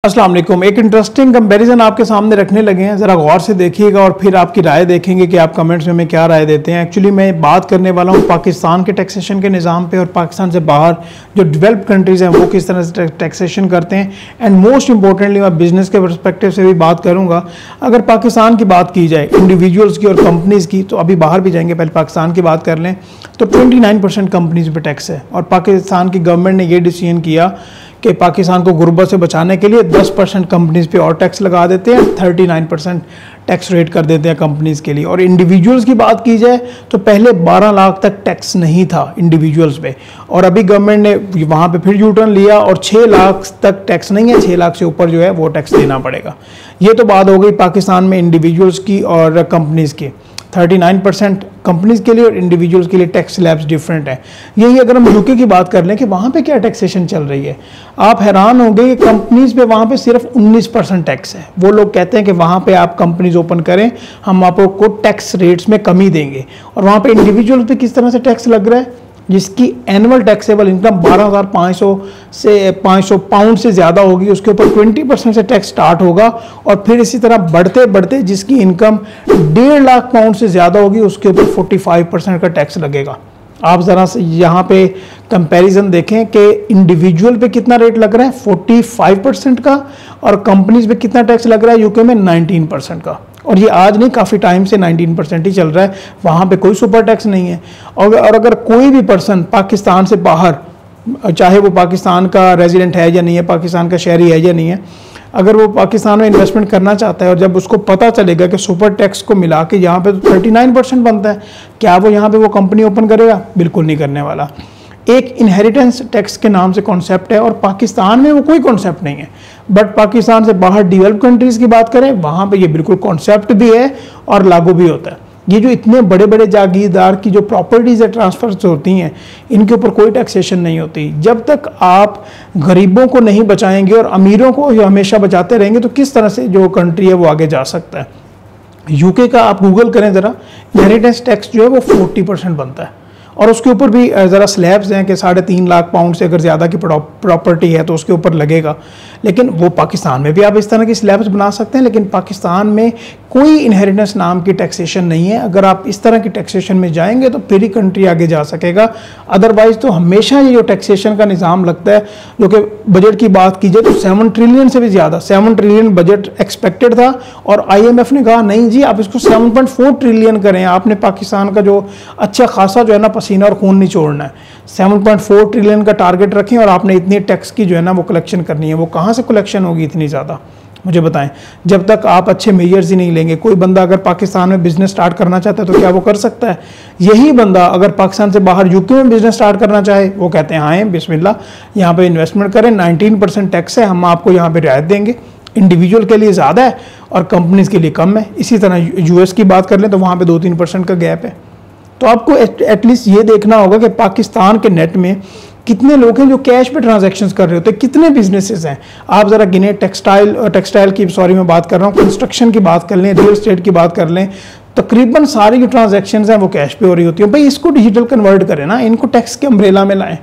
अस्सलाम वालेकुम। एक इंटरेस्टिंग कंपैरिजन आपके सामने रखने लगे हैं, ज़रा गौर से देखिएगा और फिर आपकी राय देखेंगे कि आप कमेंट्स में हमें क्या राय देते हैं। एक्चुअली मैं बात करने वाला हूँ पाकिस्तान के टैक्सेशन के निज़ाम पे और पाकिस्तान से बाहर जो डेवलप्ड कंट्रीज़ हैं वो किस तरह से टैक्सेशन करते हैं। एंड मोस्ट इंपॉर्टेंटली मैं बिज़नेस के परस्पेक्टिव से भी बात करूँगा। अगर पाकिस्तान की बात की जाए इंडिविजुअल्स की और कंपनीज़ की, तो अभी बाहर भी जाएंगे, पहले पाकिस्तान की बात कर लें तो 29% कंपनीज़ पर टैक्स है। और पाकिस्तान की गवर्नमेंट ने ये डिसीजन किया कि पाकिस्तान को गुर्बत से बचाने के लिए 10% कंपनीज़ पे और टैक्स लगा देते हैं, 39% टैक्स रेट कर देते हैं कंपनीज़ के लिए। और इंडिविजुअल्स की बात की जाए तो पहले 12 लाख तक टैक्स नहीं था इंडिविजुअल्स पे, और अभी गवर्नमेंट ने वहाँ पे फिर यू टर्न लिया और 6 लाख तक टैक्स नहीं है, 6 लाख से ऊपर जो है वो टैक्स देना पड़ेगा। ये तो बात हो गई पाकिस्तान में इंडिविजुअल्स की और कंपनीज़ की। 39% कंपनीज़ के लिए और इंडिविजुअल्स के लिए टैक्स स्लैब्स डिफरेंट है। यही अगर हम यूके की बात कर लें कि वहाँ पे क्या टैक्सेशन चल रही है, आप हैरान होंगे कि कंपनीज़ पे वहाँ पे सिर्फ 19% टैक्स है। वो लोग कहते हैं कि वहाँ पे आप कंपनीज ओपन करें, हम आपको टैक्स रेट्स में कमी देंगे। और वहाँ पे इंडिविजुअल पे किस तरह से टैक्स लग रहा है, जिसकी एनुअल टैक्सेबल इनकम 12,500 से 500 पाउंड से ज़्यादा होगी, उसके ऊपर 20% से टैक्स स्टार्ट होगा। और फिर इसी तरह बढ़ते बढ़ते जिसकी इनकम 1.5 लाख पाउंड से ज़्यादा होगी, उसके ऊपर 45% का टैक्स लगेगा। आप ज़रा से यहाँ पे कंपैरिजन देखें कि इंडिविजुअल पे कितना रेट लग रहा है 45% का, और कंपनीज पे कितना टैक्स लग रहा है यूके में 19% का। और ये आज नहीं, काफ़ी टाइम से 19% ही चल रहा है, वहाँ पे कोई सुपर टैक्स नहीं है। और अगर कोई भी पर्सन पाकिस्तान से बाहर, चाहे वो पाकिस्तान का रेजिडेंट है या नहीं है, पाकिस्तान का शहरी है या नहीं है, अगर वो पाकिस्तान में इन्वेस्टमेंट करना चाहता है और जब उसको पता चलेगा कि सुपर टैक्स को मिला के यहाँ पे तो 39% बनता है, क्या वो यहाँ पे वो कंपनी ओपन करेगा? बिल्कुल नहीं करने वाला। एक इनहेरिटेंस टैक्स के नाम से कॉन्सेप्ट है और पाकिस्तान में वो कोई कॉन्सेप्ट नहीं है, बट पाकिस्तान से बाहर डेवलप्ड कंट्रीज़ की बात करें वहाँ पे ये बिल्कुल कॉन्सेप्ट भी है और लागू भी होता है। ये जो इतने बड़े बड़े जागीरदार की जो प्रॉपर्टीज़ है ट्रांसफर होती हैं, इनके ऊपर कोई टैक्सेशन नहीं होती। जब तक आप गरीबों को नहीं बचाएंगे और अमीरों को हमेशा बचाते रहेंगे तो किस तरह से जो कंट्री है वो आगे जा सकता है। यूके का आप गूगल करें ज़रा, इनहेरिटेंस टैक्स जो है वो 40% बनता है, और उसके ऊपर भी ज़रा स्लैब्स हैं कि 3.5 लाख पाउंड से अगर ज़्यादा की प्रॉपर्टी है तो उसके ऊपर लगेगा। लेकिन वो पाकिस्तान में भी आप इस तरह की स्लैब्स बना सकते हैं, लेकिन पाकिस्तान में कोई इनहेरिटेंस नाम की टैक्सेशन नहीं है। अगर आप इस तरह की टैक्सेशन में जाएंगे तो फिर ही कंट्री आगे जा सकेगा, अदरवाइज़ तो हमेशा ये जो टैक्सेशन का निज़ाम लगता है, जो कि बजट की बात की जाए तो 7 ट्रिलियन से भी ज़्यादा, 7 ट्रिलियन बजट एक्सपेक्टेड था, और IMF ने कहा नहीं जी आप इसको 7.4 ट्रिलियन करें, आपने पाकिस्तान का जो अच्छा खासा जो है ना पसीना और खून निचोड़ना है, 7.4 ट्रिलियन का टारगेट रखें और आपने इतनी टैक्स की जो है ना वो कलेक्शन करनी है। वो कहाँ से कलेक्शन होगी इतनी ज़्यादा, मुझे बताएं। जब तक आप अच्छे मेजर्स ही नहीं लेंगे, कोई बंदा अगर पाकिस्तान में बिजनेस स्टार्ट करना चाहता है तो क्या वो कर सकता है? यही बंदा अगर पाकिस्तान से बाहर यूके में बिजनेस स्टार्ट करना चाहे, वो कहते हैं आए बिस्मिल्लाह यहाँ पे इन्वेस्टमेंट करें, 19% टैक्स है, हम आपको यहाँ पे रियायत देंगे। इंडिविजुअल के लिए ज़्यादा है और कंपनीज के लिए कम है। इसी तरह US की बात कर लें तो वहाँ पर 2-3% का गैप है। तो आपको एटलीस्ट ये देखना होगा कि पाकिस्तान के नेट में कितने लोग हैं जो कैश पे ट्रांजैक्शंस कर रहे होते हैं, कितने बिजनेसेस हैं। आप ज़रा गिने, टेक्सटाइल की सॉरी मैं बात कर रहा हूँ, कंस्ट्रक्शन की बात कर लें, रियल एस्टेट की बात कर लें, तकरीबन सारी जो ट्रांजैक्शंस हैं वो कैश पे हो रही होती है। भाई इसको डिजिटल कन्वर्ट करें ना, इनको टैक्स के अम्ब्रेला में लाएं।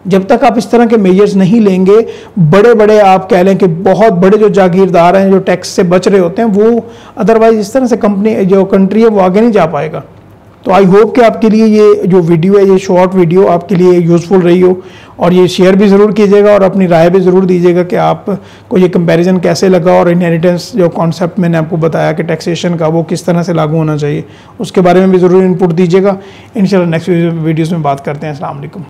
जब तक आप इस तरह के मेजर्स नहीं लेंगे, बड़े बड़े आप कह लें कि बहुत बड़े जो जागीरदार हैं जो टैक्स से बच रहे होते हैं, वो अदरवाइज इस तरह से कंपनी जो कंट्री है वो आगे नहीं जा पाएगा। तो आई होप कि आपके लिए ये जो वीडियो है, ये शॉर्ट वीडियो आपके लिए यूज़फुल रही हो, और ये शेयर भी ज़रूर कीजिएगा और अपनी राय भी ज़रूर दीजिएगा कि आपको ये कंपैरिजन कैसे लगा, और इनहेरिटेंस जो कॉन्सेप्ट मैंने आपको बताया कि टैक्सेशन का वो किस तरह से लागू होना चाहिए, उसके बारे में भी ज़रूर इनपुट दीजिएगा। इंशाल्लाह नेक्स्ट वीडियोज़ में बात करते हैं। अस्सलाम वालेकुम।